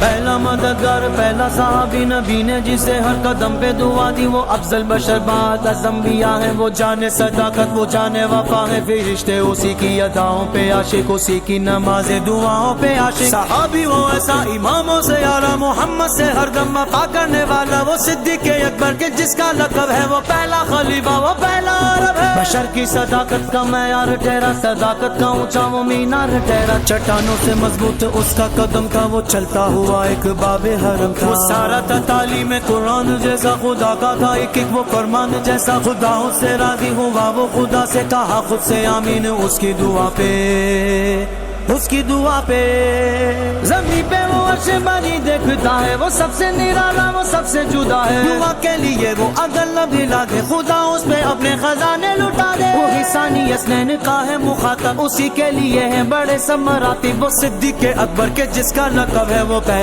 پہلا مددگار پہلا صحابی نبی نے جسے ہر قدم پہ دعا دی، وہ افضل بشر بعد از انبیاء ہے، وہ جانے صداقت وہ جانے وفا ہے، فرشتے اسی کی اداؤں پہ عاشق، اسی کی نماز دعاؤں پہ عاشق۔ صحابی وہ ایسا اماموں سے اعلیٰ، محمد سے ہر دم وفا کرنے والا، وہ صدیق اکبر کے جس کا لقب ہے، وہ پہلا خلیفہ وہ پہلا عرب ہے۔ بشر کی صداقت کا معیار ٹھہرا، صداقت کا اونچا وہ مینار ٹھہرا، چٹانوں سے مضبوط اس کا قدم تھا، وہ چلتا ہوا ایک باب حرم تھا، وہ سارا تھا تعلیم قرآن جیسا خدا کا تھا، ایک ایک وہ فرمان جیسا، خدا اس سے راضی ہوا، وہ خدا سے کہا خود سے آمین، اس کی دعا پہ اس کی دعا پہ زمین پہ وہ عرش باری دیکھتا ہے، وہ سب سے نرالا وہ سب سے جدا ہے، دعا کے لیے وہ اگر نہ بھلا دے، خدا اس پہ اپنے خزانے لٹا دے، وہی ثانی اسنین کا ہے مخاطب، اسی کے لیے ہے بڑے سب مراتب، وہ صدیق اکبر کے جس کا لقب ہے وہ پہلا